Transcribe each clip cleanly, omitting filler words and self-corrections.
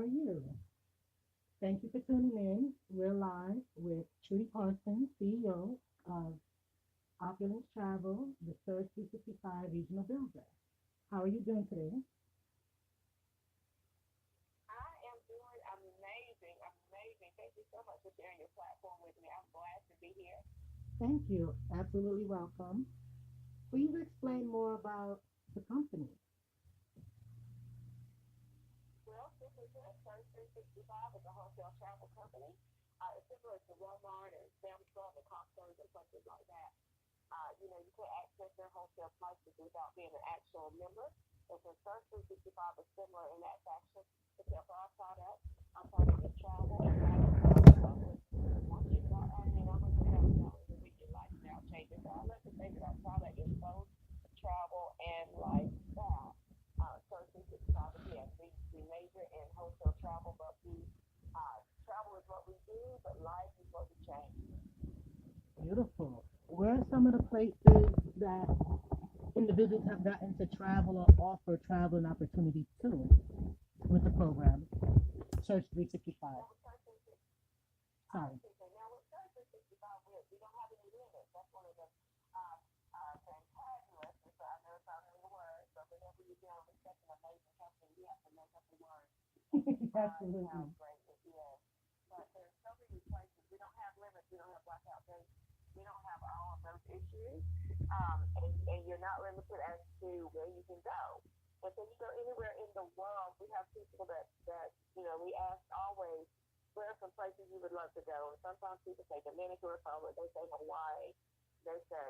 are you? Thank you for tuning in. We're live with Trudi Parson, CEO of Opulence Travel, the Surge 365 Regional Builder. How are you doing today? I am doing amazing, amazing. Thank you so much for sharing your platform with me. I'm glad to be here. Thank you. Absolutely welcome. Please explain more about the company. Well, this is a Surge 365 is a wholesale travel company. It's similar to Walmart and Sam's Club and Costco's and places like that. You can access their wholesale prices without being an actual member. And so Surge 365 is similar in that fashion. Except for our product is travel and lifestyle. Once you start earning over $1,000 a week, your lifestyle changes. So I like to say that our product is both travel and lifestyle. Surge 365, yes, we major in wholesale travel, but travel is what we do, but life is what we change. Beautiful. Where are some of the places that individuals have gotten to travel or offer traveling opportunities to with the program? Surge 365. Sorry. Now with Surge 365, we don't have any limits. That's one of the fantabulous, so I know it's not really a word, but whenever you're dealing with such an amazing company, you have to make up the word. Absolutely. How great it is. But there's so many places. We don't have limits. We don't have blackout dates. We don't have all of those issues. And you're not limited as to where you can go. And so you go anywhere in the world. We have people that we ask always, where are some places you would love to go? And sometimes people say Dominican Republic, they say Hawaii, they say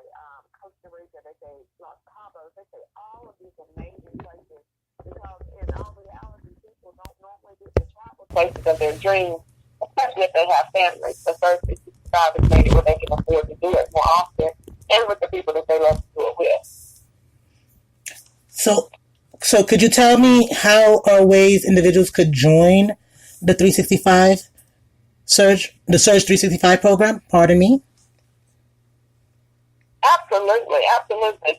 Costa Rica, they say Los Cabos, they say all of these amazing places. Because in all reality, people don't normally get to travel places of their dreams, especially if they have families. The Surge 365 has made it where they can afford to do it more often and with the people that they love to do it with. So could you tell me how are ways individuals could join the 365 the Surge 365 program? Pardon me. Absolutely.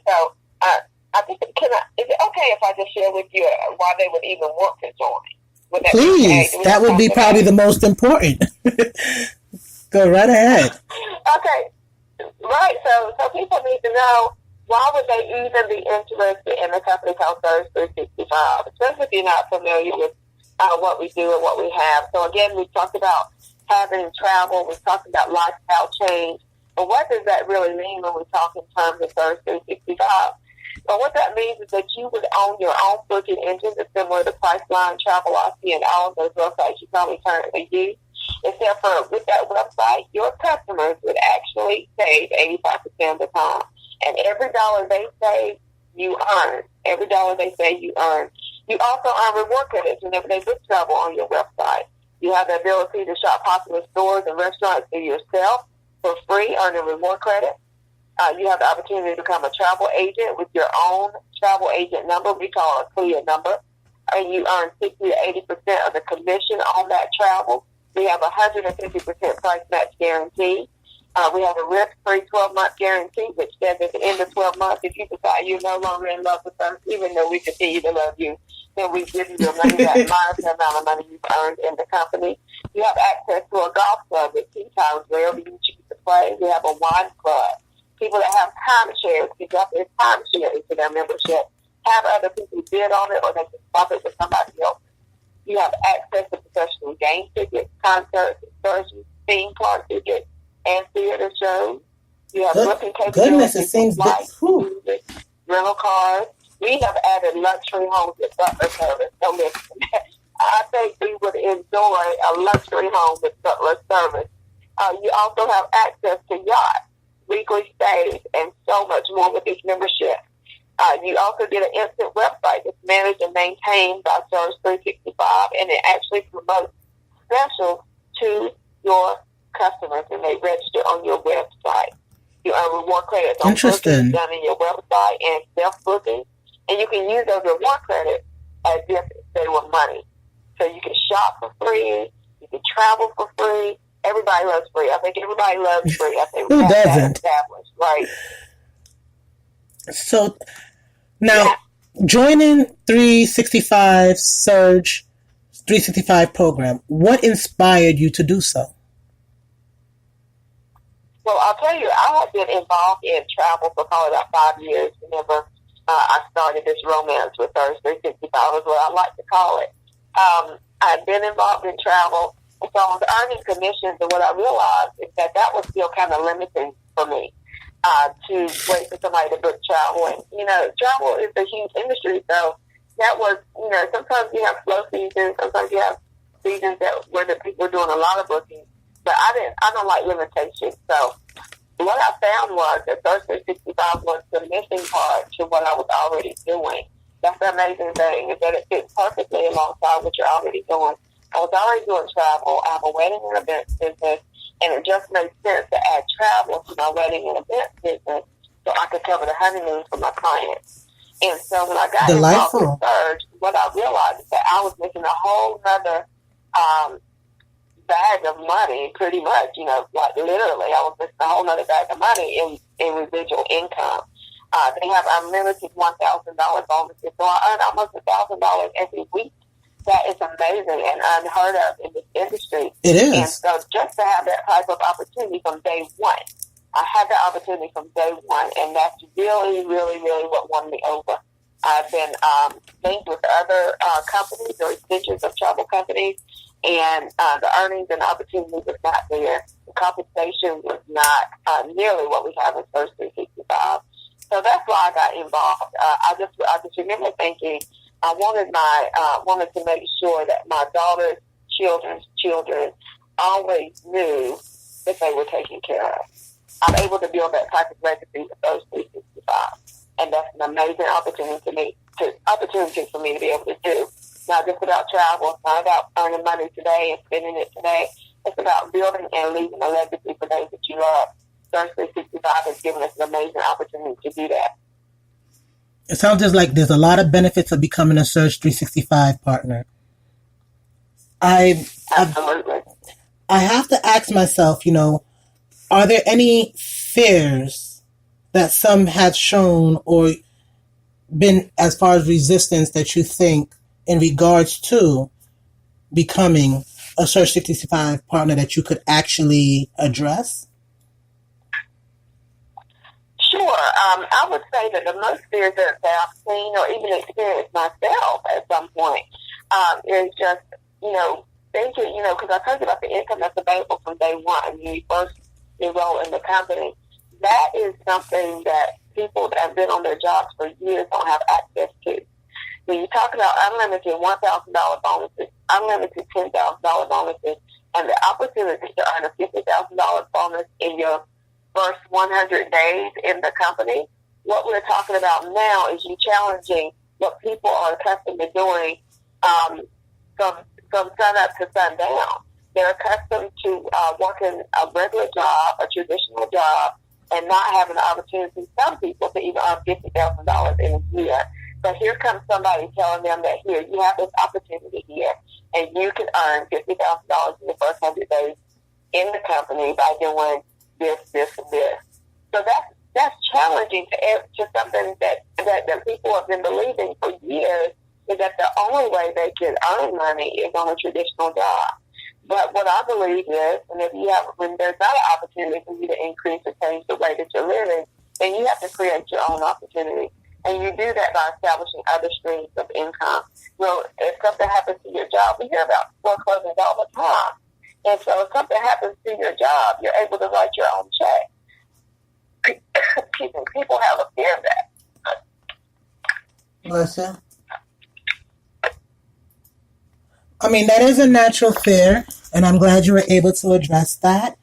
So, I think is it okay if I just share with you why they would even want to join? Please, that would be probably the most important. Go right ahead. Okay, right. So people need to know, why would they even be interested in a company called Surge 365, especially if you're not familiar with what we do and what we have. So again, we talked about having travel, we talked about lifestyle change, but what does that really mean when we talk in terms of Surge 365? Well, what that means is that you would own your own booking engine, similar to Priceline, Travelocity, and all of those websites you probably currently use. Except for with that website, your customers would actually save 85% of the time. And every dollar they save, you earn. Every dollar they save, you earn. You also earn reward credits whenever they book travel on your website. You have the ability to shop popular stores and restaurants for yourself for free, earning reward credits. You have the opportunity to become a travel agent with your own travel agent number. We call it a clear number. And you earn 60 to 80% of the commission on that travel. We have a 150% price match guarantee. We have a risk-free 12-month guarantee, which says at the end of 12 months, if you decide you're no longer in love with us, even though we continue to love you, then we give you your money back minus the amount of money you've earned in the company. You have access to a golf club with tea times wherever you choose to play. We have a wine club. People that have timeshares can drop their timeshare into their membership, have other people bid on it, or they can swap it with somebody else. You have access to professional game tickets, concerts, excursions, theme park tickets, and theater shows. You have booking capabilities, flights, music, rental cars. We have added luxury homes with butler service. So listen, I think we would enjoy a luxury home with butler service. You also have access to yachts, weekly stays, and so much more with this membership. You also get an instant website that's managed and maintained by Surge 365, and it actually promotes specials to your customers when they register on your website. You earn reward credits on bookings done in your website and self-booking, and you can use those reward credits as if they were money. So you can shop for free, you can travel for free. Everybody loves free. I think everybody loves free. I think who doesn't? Established, right? So now, joining 365 Surge 365 program. What inspired you to do so? Well, I'll tell you, I have been involved in travel for probably about 5 years. Whenever I started this romance with Surge 365 is what I like to call it. I've been involved in travel, and so I was earning commissions, and what I realized is that was still kind of limiting for me to wait for somebody to book travel. And, travel is a huge industry, so that was, sometimes you have slow seasons, sometimes you have seasons where the people are doing a lot of bookings. But I don't like limitations. So what I found was that Surge 365 was the missing part to what I was already doing. That's the amazing thing, is that it fits perfectly alongside what you're already doing. I was already doing travel. I have a wedding and events business, and it just made sense to add travel to my wedding and events business so I could cover the honeymoon for my clients. And so when I got involved with Surge, what I realized is that I was making a whole other bag of money, pretty much, like literally, I was missing a whole other bag of money in residual income. They have unlimited $1,000 bonuses, so I earn almost $1,000 every week. That is amazing and unheard of in this industry. It is. And so just to have that type of opportunity from day one, I had that opportunity from day one, and that's really, really, really what won me over. I've been linked with other companies or extensions of travel companies, and the earnings and opportunity was not there. The compensation was not nearly what we have in Surge 365. So that's why I got involved. I just remember thinking I wanted to make sure that my daughter's children's children always knew that they were taken care of. I'm able to build that type of legacy with Surge 365, and that's an amazing opportunity for me to be able to do. Not just about travel. It's not about earning money today and spending it today. It's about building and leaving a legacy for those that you love. Surge 365 has given us an amazing opportunity to do that. It sounds just like there's a lot of benefits of becoming a Surge 365 partner. Absolutely. I have to ask myself, are there any fears that some have shown or been as far as resistance that you think in regards to becoming a Surge 365 partner that you could actually address? Sure. I would say that the most fears that I've seen or even experienced myself at some point is just, thinking, because I told you about the income that's available from day one when you first enroll in the company. That is something that people that have been on their jobs for years don't have access to. When you talk about unlimited $1,000 bonuses, unlimited $10,000 bonuses, and the opportunity to earn a $50,000 bonus in your first 100 days in the company, what we're talking about now is you challenging what people are accustomed to doing from sun up to sundown. They're accustomed to working a regular job, a traditional job, and not having the opportunity, some people, to even earn $50,000 in a year. But here comes somebody telling them that, here, you have this opportunity here, and you can earn $50,000 in the first 100 days in the company by doing this, this, and this. So that's challenging to something that people have been believing for years, is that the only way they can earn money is on a traditional job. But what I believe is, and when there's not an opportunity for you to increase or change the way that you're living, then you have to create your own opportunity. And you do that by establishing other streams of income. Well, if something happens to your job, we hear about foreclosures all the time. And so if something happens to your job, you're able to write your own check. People have a fear of that. Melissa? I mean, that is a natural fear, and I'm glad you were able to address that.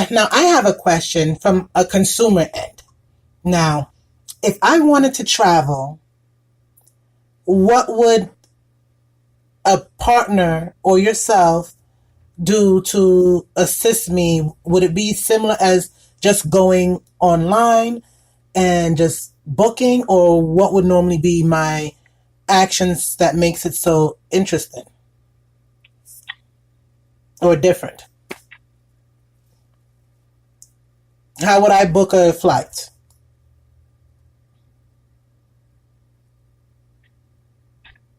Now, I have a question from a consumer end. Now, if I wanted to travel, what would a partner or yourself do to assist me? Would it be similar as just going online and just booking, or what would normally be my actions that makes it so interesting or different? How would I book a flight?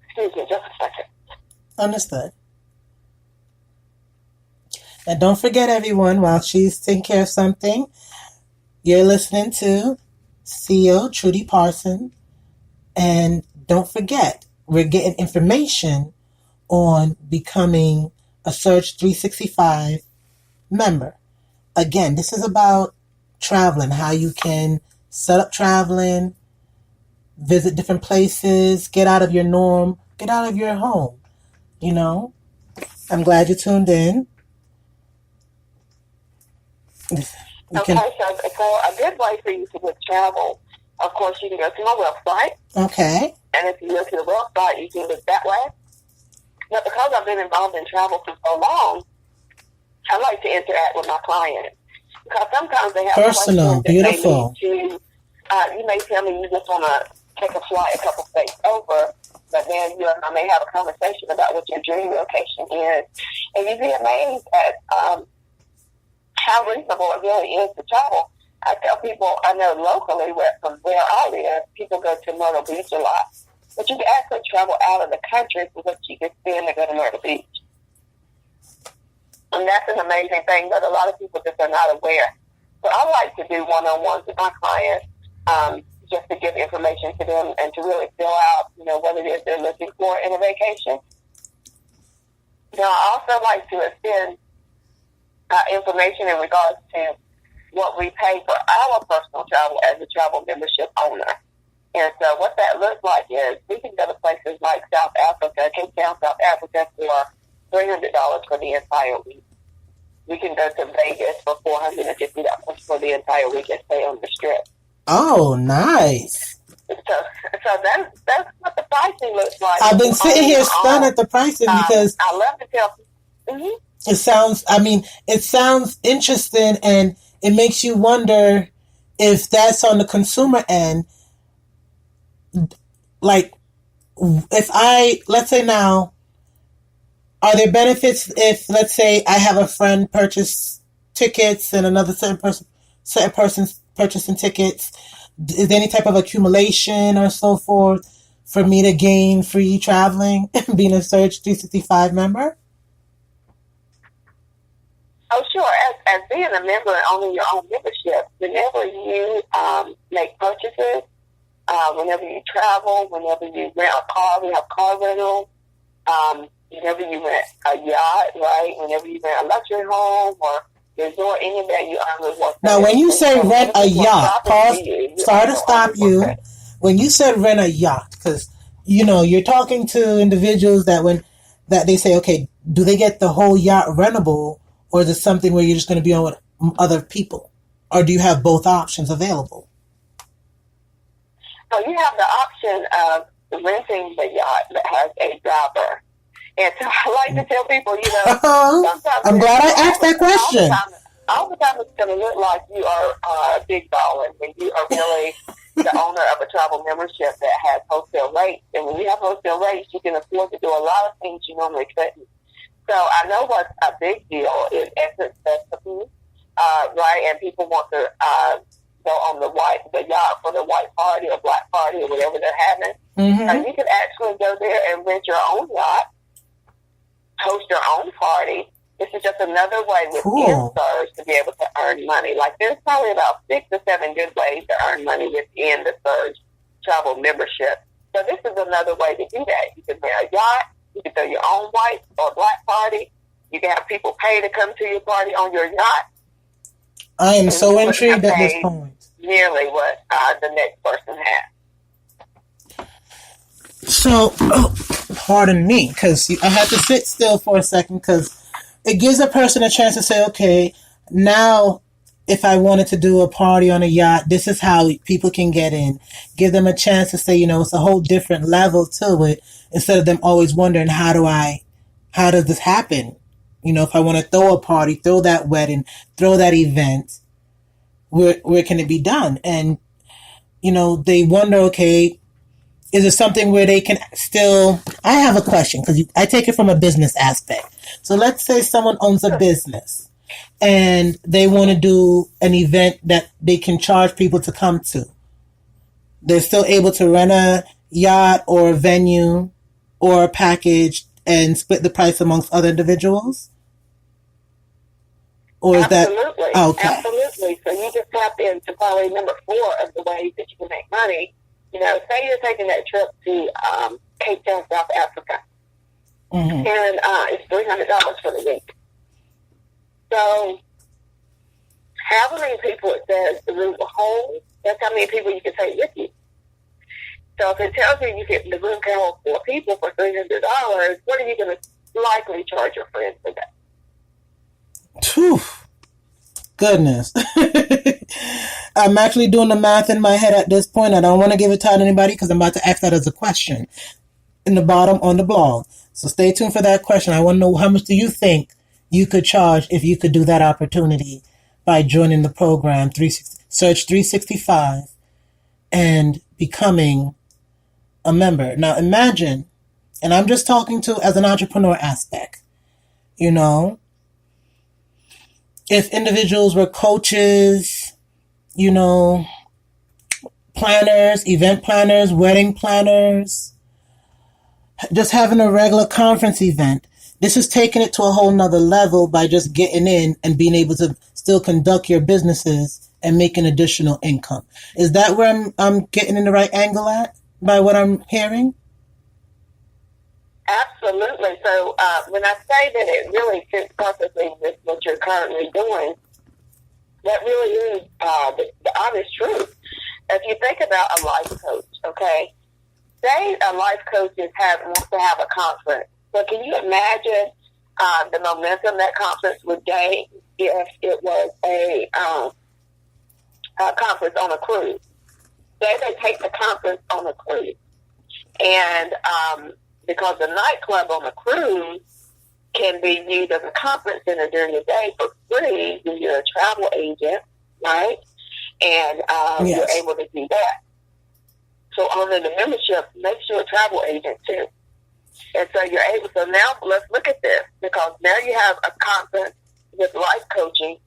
Excuse me, just a second. Understood. And don't forget, everyone, while she's taking care of something, you're listening to CEO Trudi Parson. And don't forget, we're getting information on becoming a Surge 365 member. Again, this is about traveling, how you can set up traveling, visit different places, get out of your norm, get out of your home. You know, I'm glad you tuned in. So a good way for you to book travel, of course, you can go to my website. Okay. And if you go to the website, you can look that way. But because I've been involved in travel for so long, I like to interact with my clients. Because sometimes they have personal, beautiful. You may tell me you just want to take a flight a couple states over, but then you and I may have a conversation about what your dream location is. And you'd be amazed at how reasonable it really is to travel. I tell people I know locally from where I live, people go to Myrtle Beach a lot. But you can actually travel out of the country for what you can spend to go to Myrtle Beach. And that's an amazing thing that a lot of people just are not aware. So I like to do one-on-ones with my clients just to give information to them and to really fill out, what it is they're looking for in a vacation. I also like to extend information in regards to what we pay for our personal travel as a travel membership owner. And so what that looks like is we can go to places like South Africa, Cape Town, South Africa for $300 for the entire week. We can go to Vegas for $450 for the entire week and stay on the Strip. Oh, nice. So that's what the pricing looks like. I've been sitting here stunned at the pricing because I love to tell people. It sounds interesting, and it makes you wonder if that's on the consumer end. Like, let's say now, are there benefits if, let's say, I have a friend purchase tickets and another certain person's purchasing tickets? Is there any type of accumulation or so forth for me to gain free traveling being a Surge 365 member? Oh, sure. As being a member and owning your own membership, whenever you make purchases, whenever you travel, whenever you rent a car, we have car rental. Whenever you rent a yacht, right? Whenever you rent a luxury home or resort, any of that, you earn rewards. Now, when you say rent a yacht, sorry to stop you. When you said rent a yacht, because you're talking to individuals that they say, okay, do they get the whole yacht rentable, or is it something where you're just going to be on with other people, or do you have both options available? So you have the option of renting the yacht that has a driver. And so I like to tell people, sometimes I'm glad I asked that question. All the time it's going to look like you are a big baller when you are really the owner of a travel membership that has wholesale rates. And when you have wholesale rates, you can afford to do a lot of things you normally couldn't. So I know what's a big deal is entrance festivals, right? And people want to go on the yacht for the white party or black party or whatever they're having. Mm-hmm. You can actually go there and rent your own yacht, host your own party. This is just another way within Surge to be able to earn money. Like, there's probably about 6 or 7 good ways to earn money within the Surge travel membership. So this is another way to do that. You can rent a yacht. You can throw your own white or black party. You can have people pay to come to your party on your yacht. I am so intrigued at this point. Nearly what the next person has. So, pardon me, because I had to sit still for a second, because it gives a person a chance to say, okay, now if I wanted to do a party on a yacht, this is how people can get in. Give them a chance to say, it's a whole different level to it, instead of them always wondering, how does this happen? If I want to throw a party, throw that wedding, throw that event, where can it be done? And, they wonder, okay, is it something where they can still... I have a question, because I take it from a business aspect. So let's say someone owns a business and they want to do an event that they can charge people to come to. They're still able to rent a yacht or a venue or a package and split the price amongst other individuals? Or is Absolutely. that okay? Absolutely. So you just tap into probably number 4 of the ways that you can make money. You know, say you're taking that trip to Cape Town, South Africa, and it's $300 for the week. So, however many people it says the room will hold, that's how many people you can take with you. So if it tells you the room can hold 4 people for $300, what are you going to likely charge your friends for that? Whew. Goodness. I'm actually doing the math in my head at this point. I don't want to give it to anybody because I'm about to ask that as a question in the bottom on the blog. So stay tuned for that question. I want to know, how much do you think you could charge if you could do that opportunity by joining the program, search 365 and becoming a member. Now imagine, and I'm just talking to as an entrepreneur aspect, you know, if individuals were coaches, you know, planners, event planners, wedding planners, just having a regular conference event. This is taking it to a whole nother level by just getting in and being able to still conduct your businesses and making additional income. Is that where I'm getting in the right angle at by what I'm hearing? Absolutely. So when I say that it really fits perfectly with what you're currently doing, that really is the honest truth. If you think about a life coach, okay, say a life coach wants to have a conference. So can you imagine the momentum that conference would gain if it was a conference on a cruise? Say they take the conference on a cruise, and because the nightclub on a cruise can be used as a conference center during the day for free when you're a travel agent, right? And Yes. you're able to do that. So under the membership, make sure a travel agent too. And so you're able, so now let's look at this, because now you have a conference with life coaching.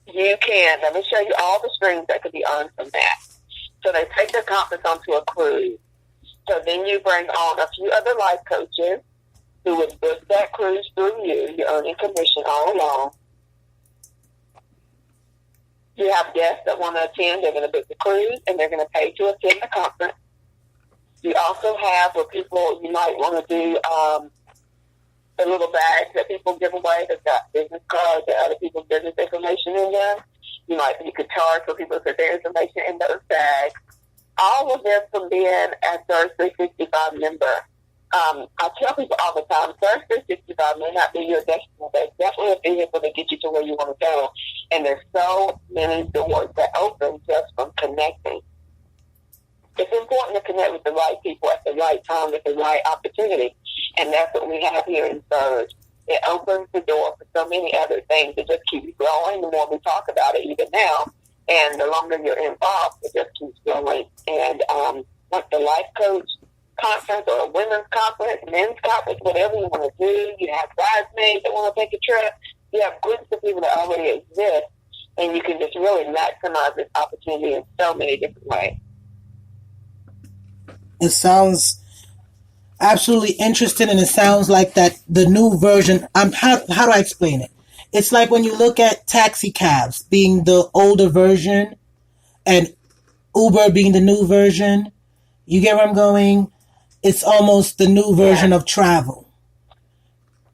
You can, let me show you all the streams that could be earned from that. So they take the conference onto a cruise. So then you bring on a few other life coaches who would book that cruise through you. You're earning commission all along. You have guests that want to attend. They're going to book the cruise, and they're going to pay to attend the conference. You also have where people, you might want to do the little bags that people give away that's got business cards and other people's business information in them. You could charge for people to put their information in those bags. All of this from being a Surge 365 member. I tell people all the time, Surge 365 may not be your destiny, but it's definitely a vehicle to get you to where you want to go. And there's so many doors that open just from connecting. It's important to connect with the right people at the right time with the right opportunity. And that's what we have here in Surge. It opens the door for so many other things. It just keeps growing the more we talk about it, even now. And the longer you're involved, it just keeps growing. And like the life coach conference or a women's conference, men's conference, whatever you want to do, you have bridesmaids that want to take a trip. You have groups of people that already exist, and you can just really maximize this opportunity in so many different ways. It sounds absolutely interesting, and it sounds like that the new version. How do I explain it? It's like when you look at taxi cabs being the older version and Uber being the new version. You get where I'm going? It's almost the new version of travel.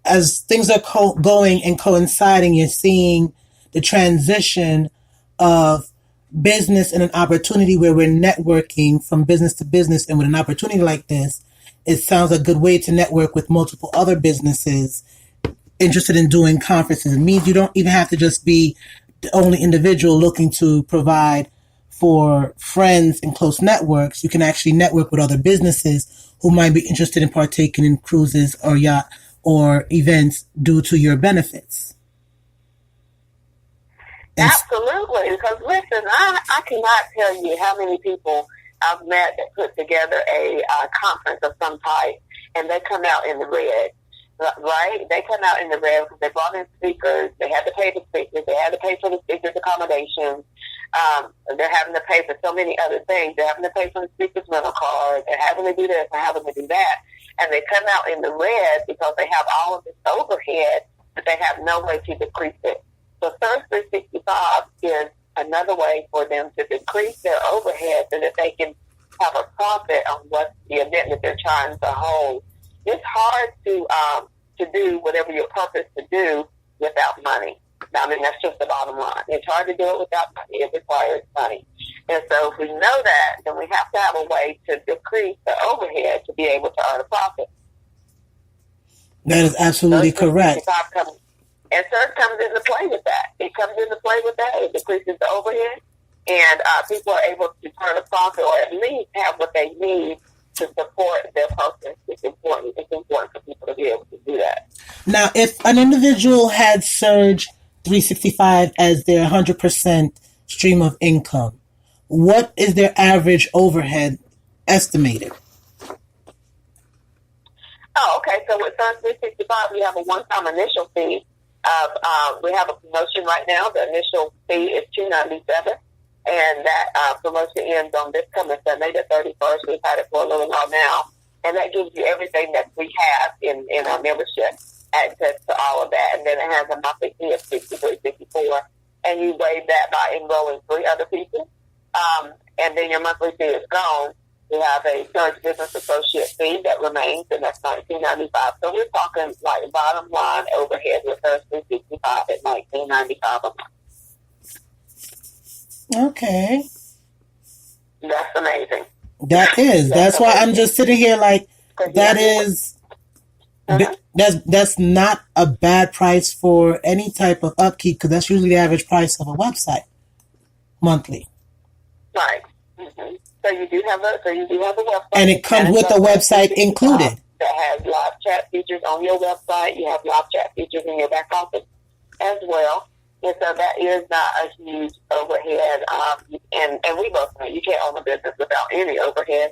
As things are going and coinciding, you're seeing the transition of business and an opportunity where we're networking from business to business. And with an opportunity like this, it sounds a good way to network with multiple other businesses interested in doing conferences. It means you don't even have to just be the only individual looking to provide for friends and close networks. You can actually network with other businesses who might be interested in partaking in cruises or yacht or events due to your benefits. Absolutely, because listen, I cannot tell you how many people I've met that put together a conference of some type, and they come out in the red, right? They come out in the red because they brought in speakers, they had to pay the speakers, they had to pay for the speakers' accommodations, they're having to pay for so many other things, they're having to pay for the speakers' rental cars, they're having to do this, they're having to do that, and they come out in the red because they have all of this overhead, but they have no way to decrease it. So Service 365 is another way for them to decrease their overhead so that they can have a profit on what the event that they're trying to hold. It's hard to do whatever you're purposed to do without money. I mean, that's just the bottom line. It's hard to do it without money. It requires money. And so if we know that, then we have to have a way to decrease the overhead to be able to earn a profit. That is absolutely correct. And CERT comes into play with that. It comes into play with that. It decreases the overhead, and people are able to turn a profit or at least have what they need to support their purpose. It's important. It's important for people to be able to do that. Now, if an individual had Surge 365 as their 100% stream of income, what is their average overhead estimated? Oh, okay. So with Surge 365, we have a one-time initial fee. We have a promotion right now. The initial fee is $297, and that promotion ends on this coming Sunday, the 31st. We've had it for a little while now, and that gives you everything that we have in our membership, access to all of that. And then it has a monthly fee of $63.54, and you waive that by enrolling 3 other people, and then your monthly fee is gone. We have a Surge Business Associate fee that remains, and that's $19.95. So we're talking like bottom line overhead with Surge 365 at $19.95 a month. Okay. That's amazing. That is. That's why I'm just sitting here like, that is, that's not a bad price for any type of upkeep, because that's usually the average price of a website monthly. Right. Mm-hmm. So you do have a website, and it comes with a website included that has live chat features on your website. You have live chat features in your back office as well, and so that is not a huge overhead. And we both know you can't own a business without any overhead.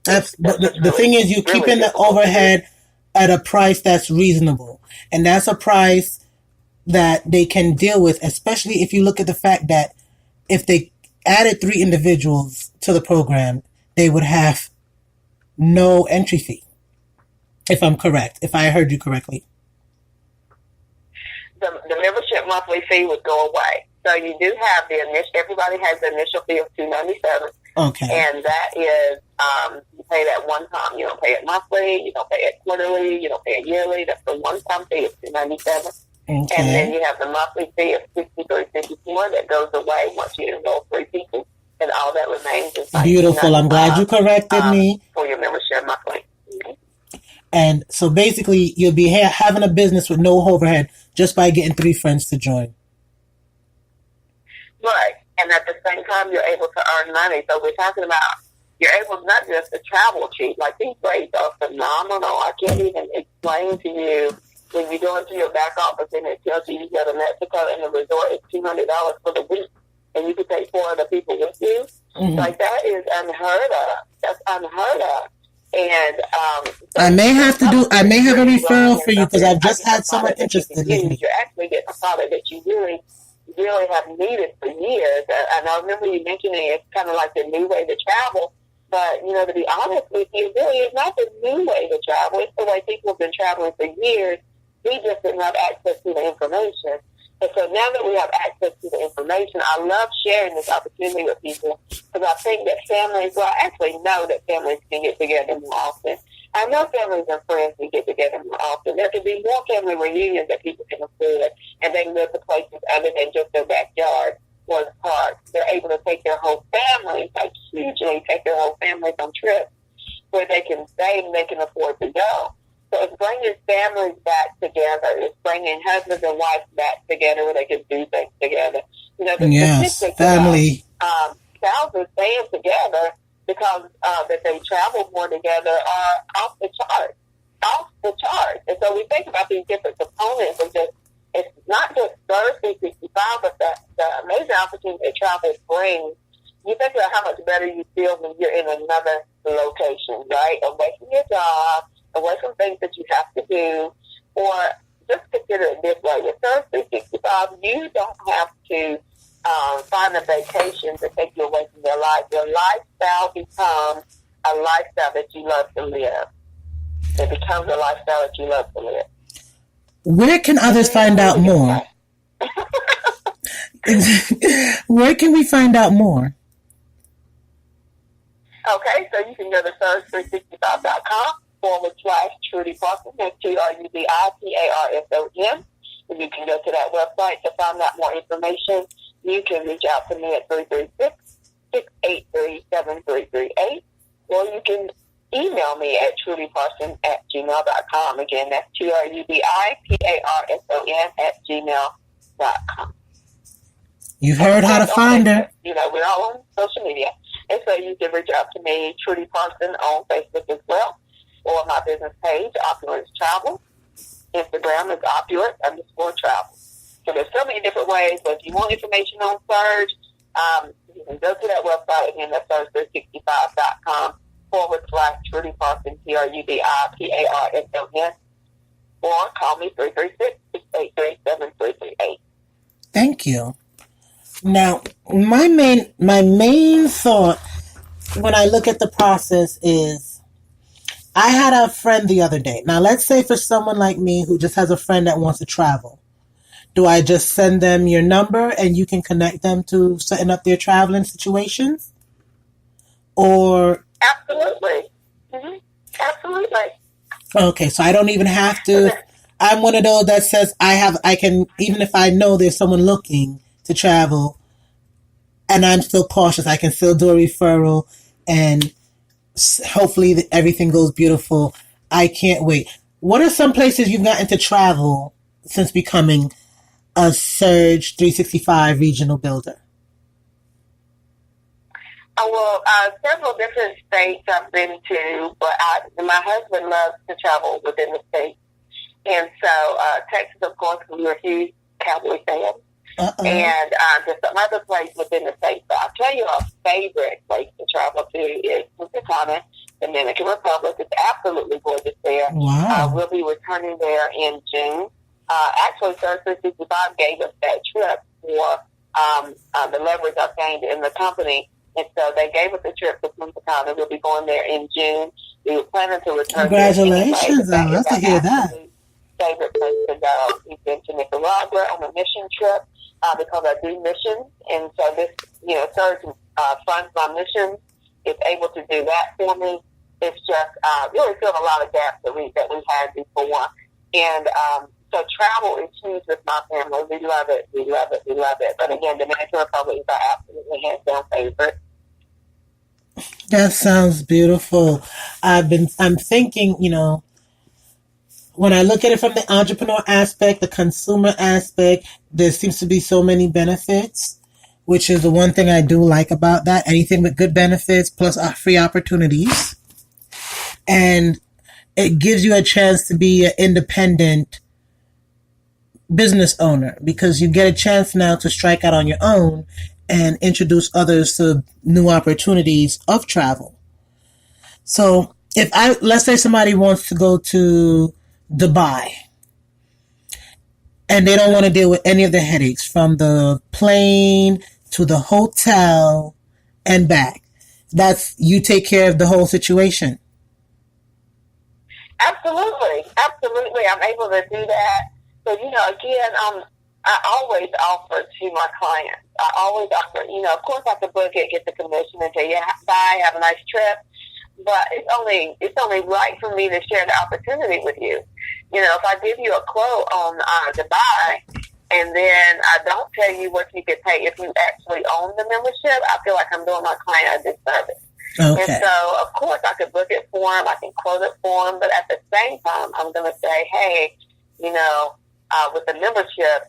The thing is, you keeping the overhead at a price that's reasonable, and that's a price that they can deal with, especially if you look at the fact that if they added 3 individuals to the program, they would have no entry fee. If I'm correct, if I heard you correctly. The membership monthly fee would go away. So you do have the initial, everybody has the initial fee of $297. Okay. And that is, you pay that one time. You don't pay it monthly, you don't pay it quarterly, you don't pay it yearly. That's the one time fee of $297. Okay. And then you have the monthly fee of $63.54 that goes away once you enroll 3 people, and all that remains is beautiful. I'm glad you corrected me for your membership monthly. Mm-hmm. And so basically, you'll be having a business with no overhead just by getting 3 friends to join. Right, and at the same time, you're able to earn money. So we're talking about you're able not just to travel cheap. Like, these rates are phenomenal. I can't even explain to you. When you go into your back office and it tells you got a Mexico and the resort is $200 for the week, and you can take 4 other people with you, like, that is unheard of. That's unheard of. And I may have a referral for you, because I've just had someone interested in me. You're actually getting a product that you really, really have needed for years. And I remember you mentioning it's kind of like the new way to travel. But, to be honest with you, really, it's not the new way to travel. It's the way people have been traveling for years. We just didn't have access to the information. And so now that we have access to the information, I love sharing this opportunity with people, because I think that families, well, I actually know that families can get together more often. I know families and friends can get together more often. There can be more family reunions that people can afford, and they can go to places other than just their backyard or the park. They're able to take their whole family, like hugely take their whole families on trips where they can save and they can afford to go. So it's bringing families back together. It's bringing husbands and wives back together where they can do things together. The statistics family. Spouses staying together because that they travel more together are off the charts. And so we think about these different components of this. It's not just Surge 365, but the amazing opportunity that travel brings. You think about how much better you feel when you're in another location, right? Away from your job, away from things that you have to do, or just consider it this way. With Surge 365, you don't have to find a vacation to take you away from your life. Your lifestyle becomes a lifestyle that you love to live. It becomes a lifestyle that you love to live. Where can others find out more? Where can we find out more? Okay, so you can go to surge365.com/Trudi Parson. That's TRUDIPARSON. And you can go to that website to find out more information. You can reach out to me at 336-683-7338, or you can email me at trudyparson@gmail.com. Again, that's TRUDIPARSON@gmail.com. You've heard how to find her. You know, we're all on social media. And so you can reach out to me, Trudi Parson, on Facebook as well, or my business page, Opulence Travel. Instagram is Opulence_travel. So there's so many different ways, but if you want information on Surge, you can go to that website. Again, that's surge365.com/Trudi Parson, TRUDIPARSON, or call me 336-683-7338. Thank you. Now, my main thought when I look at the process is, I had a friend the other day. Now, let's say for someone like me who just has a friend that wants to travel, do I just send them your number and you can connect them to setting up their traveling situations? Or Absolutely. Mm-hmm. Absolutely. Okay, so I don't even have to. I'm one of those that says I can, even if I know there's someone looking to travel and I'm still cautious, I can still do a referral and hopefully everything goes beautiful. I can't wait. What are some places you've gotten to travel since becoming a Surge 365 regional builder? Several different states I've been to, but my husband loves to travel within the state. And so Texas, of course, we were huge Cowboy fans. And there's some other place within the state. But I'll tell you, our favorite place to travel to is Punta Cana, Dominican Republic. It's absolutely gorgeous there. Wow. We'll be returning there in June. Actually, Surge 365 gave us that trip for the leverage I've gained in the company. And so they gave us a trip to Punta Cana. We'll be going there in June. We were planning to return. Congratulations. I'd love to hear that. Favorite place to go. We've been to Nicaragua on a mission trip because I do missions. And so this, Surge funds my missions. It's able to do that for me. It's just really filled a lot of gaps that we had before. And so travel is huge with my family. We love it. We love it. We love it. But again, Dominican Republic is our absolutely hands-down favorite. That sounds beautiful. I'm thinking, when I look at it from the entrepreneur aspect, the consumer aspect, there seems to be so many benefits, which is the one thing I do like about that. Anything with good benefits plus free opportunities. And it gives you a chance to be an independent business owner because you get a chance now to strike out on your own and introduce others to new opportunities of travel. So let's say somebody wants to go to Dubai and they don't want to deal with any of the headaches from the plane to the hotel and back. You take care of the whole situation. Absolutely. I'm able to do that. So, again, I always offer to my clients. I always offer, of course I could book it, get the commission and tell you, bye, have a nice trip. But it's only right for me to share the opportunity with you. If I give you a quote on Dubai and then I don't tell you what you could pay if you actually own the membership, I feel like I'm doing my client a disservice. Okay. And so, of course, I could book it for him. I can quote it for him. But at the same time, I'm going to say, hey, with the membership,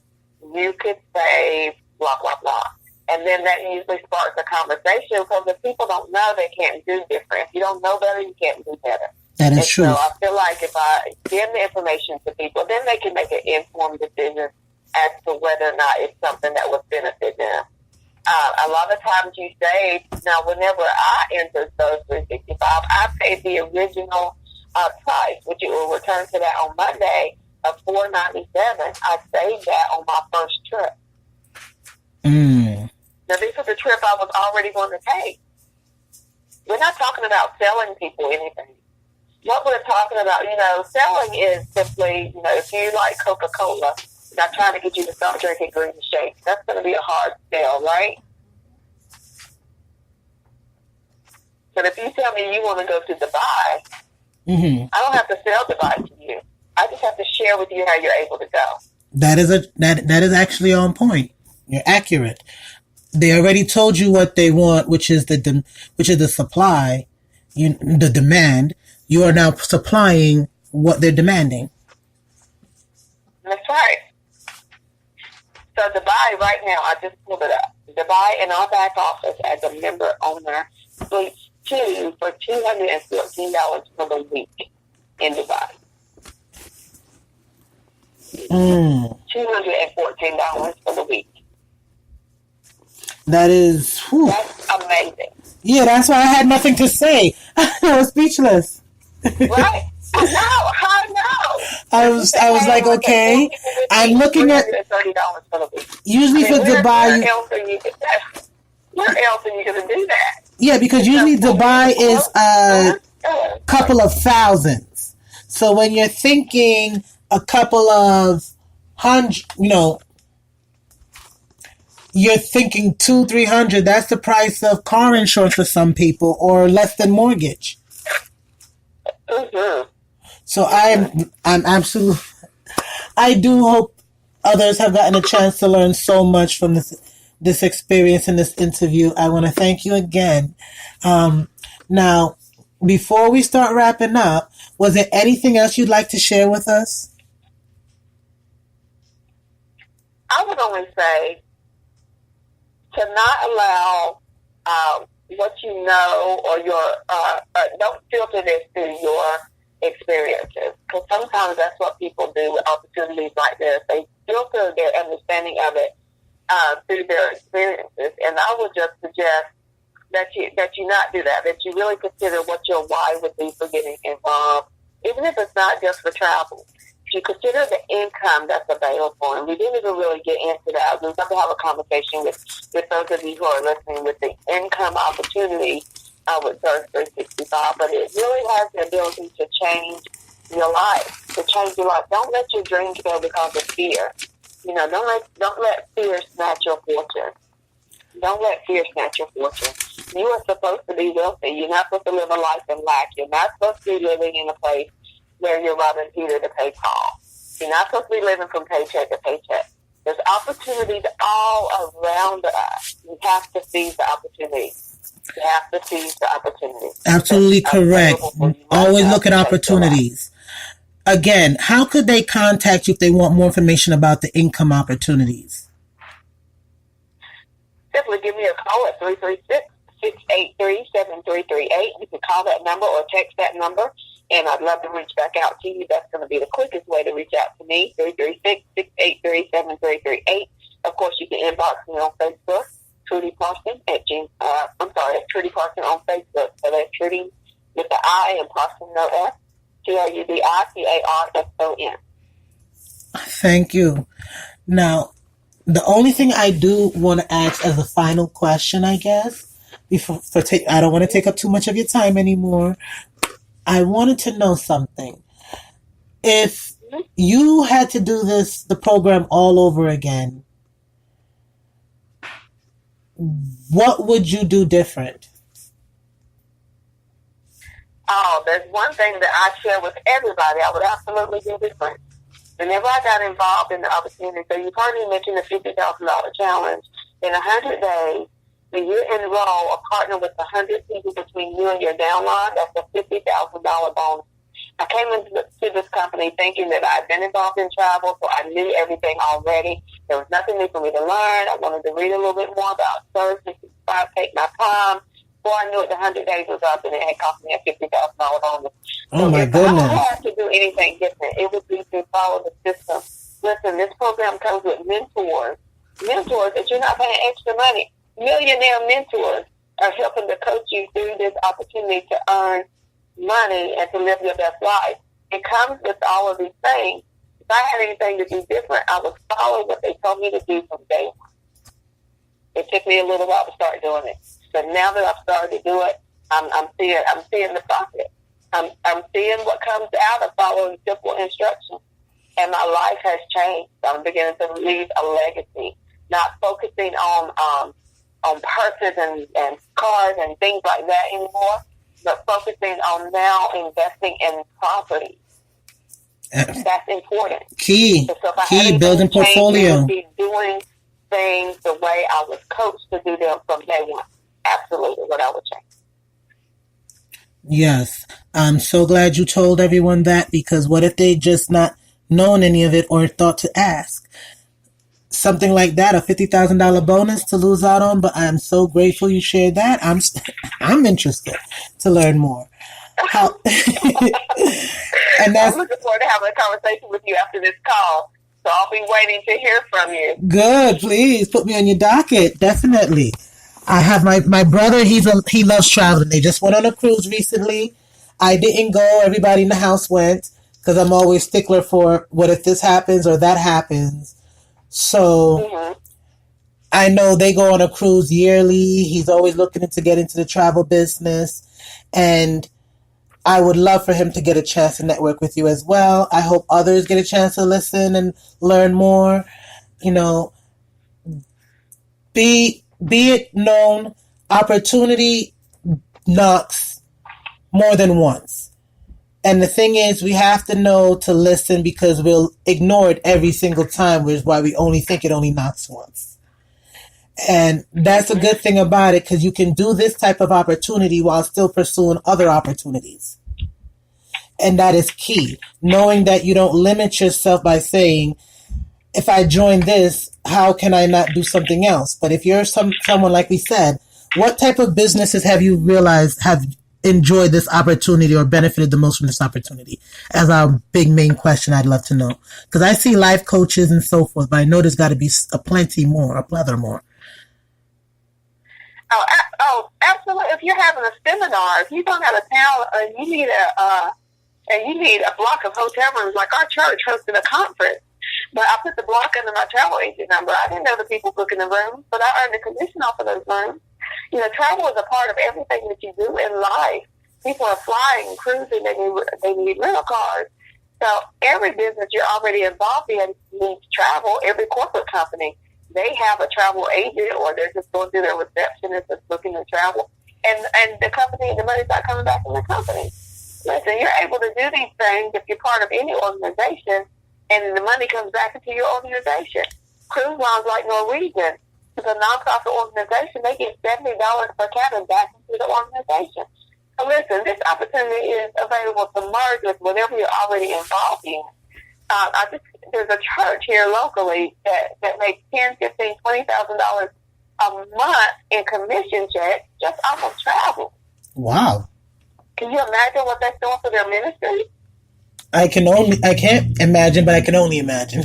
you could save blah, blah, blah. And then that usually sparks a conversation because if people don't know, they can't do different. If you don't know better, you can't do better. That is true. So I feel like if I give the information to people, then they can make an informed decision as to whether or not it's something that would benefit them. A lot of times you save. Now, whenever I enter Surge 365, I paid the original price, which you will return to that on Monday, of $497. I saved that on my first trip. Now, this was a trip I was already going to take. We're not talking about selling people anything. What we're talking about, selling is simply, if you like Coca-Cola, not trying to get you to stop drinking green shakes. That's going to be a hard sell, right? But if you tell me you want to go to Dubai, I don't have to sell Dubai to you. I just have to share with you how you're able to go. That is actually on point. You're accurate. They already told you what they want, which is the supply, the demand. You are now supplying what they're demanding. That's right. So Dubai right now, I just pulled it up. Dubai in our back office as a member owner sleeps two for $214 for the week in Dubai. $214 for the week. That is... Whew. That's amazing. Yeah, that's why I had nothing to say. I was speechless. Right? I know. I was like, okay. I'm looking at... $30 for the week. Usually for Dubai... Where else are you going to do that? Yeah, because usually Dubai is a couple of thousands. So when you're thinking a couple of hundred, you're thinking 200-300. That's the price of car insurance for some people, or less than mortgage. Mm-hmm. So I'm absolutely. I do hope others have gotten a chance to learn so much from this experience in this interview. I want to thank you again. Now, before we start wrapping up, was there anything else you'd like to share with us? I would only say to not allow what you know or your don't filter this through your experiences, because sometimes that's what people do with opportunities like this. They filter their understanding of it through their experiences, and I would just suggest that you not do that. That you really consider what your why would be for getting involved, even if it's not just for travel. If you consider the income that's available, and we didn't even really get into that. We'd love to have a conversation with those of you who are listening with the income opportunity with Surf 365, but it really has the ability to change your life, Don't let your dreams go because of fear. Don't let fear snatch your fortune. Don't let fear snatch your fortune. You are supposed to be wealthy. You're not supposed to live a life in lack. You're not supposed to be living in a place where you're robbing Peter to pay Paul. You're not supposed to be living from paycheck to paycheck. There's opportunities all around us. You have to seize the opportunity. Absolutely correct. Always look at opportunities. Again, how could they contact you if they want more information about the income opportunities? Simply give me a call at 336-683-7338. You can call that number or text that number, and I'd love to reach back out to you. That's going to be the quickest way to reach out to me, 336-683-7338. Of course, you can inbox me on Facebook, Trudi Parson Trudi Parson on Facebook. So that's Trudi with the I and Parson no S, TRUDIPARSON. Thank you. Now, the only thing I do want to ask as a final question, I guess, I don't want to take up too much of your time anymore. I wanted to know something. If you had to do the program all over again, what would you do different? Oh, there's one thing that I share with everybody I would absolutely do different. Whenever I got involved in the opportunity, so you've heard me mention the $50,000 challenge. In 100 days, when you enroll a partner with 100 people between you and your downline, that's a $50,000 bonus. I came into this company thinking that I'd been involved in travel, so I knew everything already. There was nothing new for me to learn. I wanted to read a little bit more about service, take my time. Before I knew it, the 100 days was up, and it had cost me a $50,000 bonus. Oh, my goodness. If I had to do anything different, it would be to follow the system. Listen, this program comes with mentors that you're not paying extra money. Millionaire mentors are helping to coach you through this opportunity to earn money and to live your best life. It comes with all of these things. If I had anything to do different, I would follow what they told me to do from day one. It took me a little while to start doing it. But now that I've started to do it, I'm seeing the profit. I'm seeing what comes out of following simple instructions. And my life has changed. I'm beginning to leave a legacy, not focusing on purses and cars and things like that anymore, but focusing on now investing in property. That's important. Key, So building portfolio. Be doing things the way I was coached to do them from day one. Absolutely what I would change. Yes. I'm so glad you told everyone that, because what if they just not known any of it or thought to ask? Something like that, a $50,000 bonus to lose out on, but I'm so grateful you shared that. I'm interested to learn more. How, and I'm looking forward to having a conversation with you after this call. So I'll be waiting to hear from you. Good. Please put me on your docket. Definitely. I have my brother. He loves traveling. They just went on a cruise recently. I didn't go. Everybody in the house went because I'm always stickler for what if this happens or that happens. So I know they go on a cruise yearly. He's always looking to get into the travel business, and I would love for him to get a chance to network with you as well. I hope others get a chance to listen and learn more. You know, be it known, opportunity knocks more than once. And the thing is, we have to know to listen, because we'll ignore it every single time, which is why we only think it only knocks once. And that's a good thing about it, because you can do this type of opportunity while still pursuing other opportunities. And that is key. Knowing that you don't limit yourself by saying, if I join this, how can I not do something else? But if you're someone, like we said, what type of businesses have you realized have enjoyed this opportunity or benefited the most from this opportunity? As our big main question, I'd love to know. Because I see life coaches and so forth, but I know there's got to be a plethora more. Oh, absolutely. If you're having a seminar, if you're going out of town and you need a block of hotel rooms, like our church hosted a conference, but I put the block under my travel agent number. I didn't know the people booking the rooms, but I earned a commission off of those rooms. You know, travel is a part of everything that you do in life. People are flying, cruising, they need rental cars. So every business you're already involved in needs travel. Every corporate company, they have a travel agent, or they're just going through their receptionist that's booking the travel. And the company, the money's not coming back from the company. Listen, you're able to do these things if you're part of any organization, and the money comes back into your organization. Cruise lines like Norwegian, it's a nonprofit organization, they get $70 per cabin back into the organization. So listen, this opportunity is available to merge with whatever you're already involved in. There's a church here locally that makes $10,000, $15,000, $20,000 a month in commission checks just off of travel. Wow. Can you imagine what that's doing for their ministry? I can't imagine, but I can only imagine.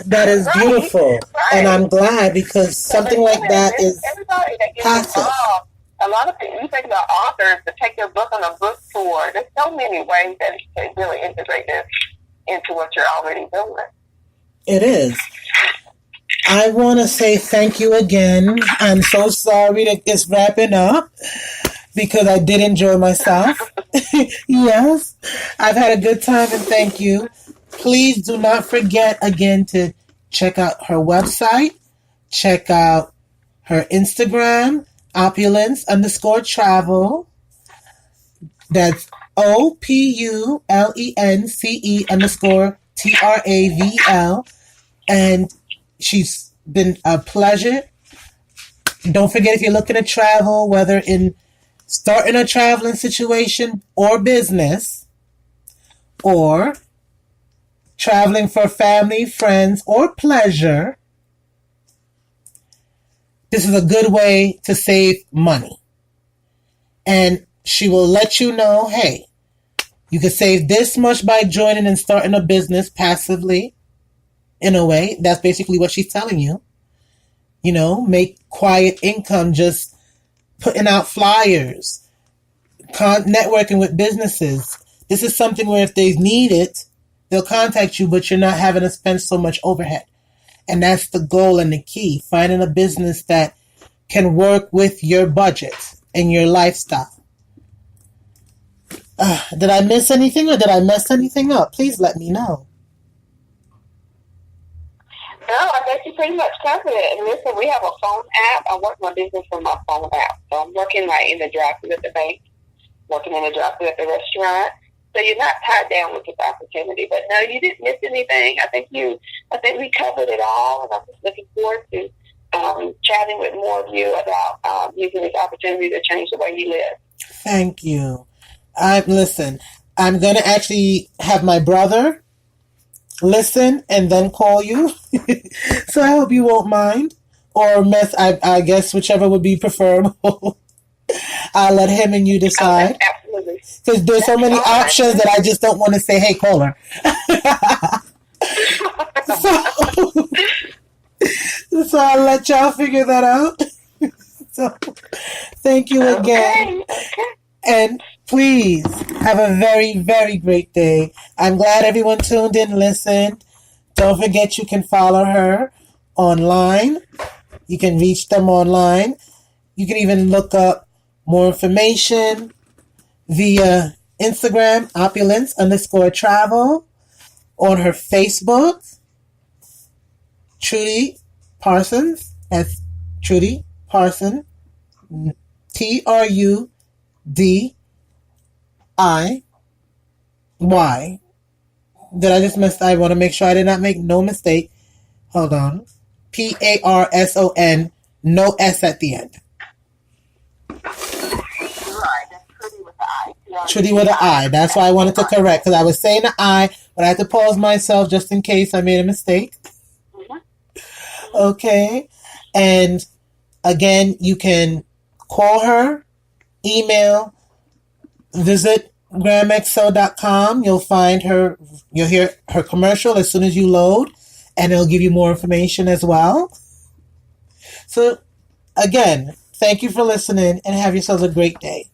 That is beautiful. Right. And I'm glad, because something like that is everybody that gets involved. A lot of people, you think about authors to take their book on a book tour. There's so many ways that you can really integrate this into what you're already doing. It is. I want to say thank you again. I'm so sorry that it's wrapping up, because I did enjoy myself. Yes, I've had a good time, and thank you. Please do not forget again to check out her website, check out her Instagram, Opulence_travel. That's OPULENCE_TRAVL. And she's been a pleasure. Don't forget, if you're looking to travel, whether in starting a traveling situation or business, or traveling for family, friends, or pleasure, this is a good way to save money. And she will let you know, hey, you can save this much by joining and starting a business passively. In a way, that's basically what she's telling you. You know, make quiet income just putting out flyers, networking with businesses. This is something where if they need it, they'll contact you, but you're not having to spend so much overhead. And that's the goal and the key, finding a business that can work with your budget in your lifestyle. Did I miss anything or did I mess anything up? Please let me know. No, I guess you pretty much covered it. And listen, we have a phone app. I work my business from my phone app. So I'm working like in the drive-thru at the bank, working in the drive-thru at the restaurant. So you're not tied down with this opportunity. But no, you didn't miss anything. I think we covered it all, and I'm just looking forward to chatting with more of you about using this opportunity to change the way you live. Thank you. Listen, I'm going to actually have my brother listen and then call you. So I hope you won't mind. Or I guess whichever would be preferable. I'll let him and you decide. Okay, absolutely. Because there's so many options that I just don't want to say, hey, call her. So I'll let y'all figure that out. So thank you again. Okay. And please have a very, very great day. I'm glad everyone tuned in and listened. Don't forget you can follow her online. You can reach them online. You can even look up more information via Instagram, Opulence_travel, on her Facebook, Trudi Parsons. That's Trudi Parson, TRUDIY. Did I just miss? I want to make sure I did not make no mistake. Hold on. PARSON, no S at the end. Trudi with an I. That's why I wanted to correct, because I was saying the I, but I had to pause myself just in case I made a mistake. Okay. And again, you can call her, email, visit gramxo.com. You'll find her, you'll hear her commercial as soon as you load, and it'll give you more information as well. So again, thank you for listening and have yourselves a great day.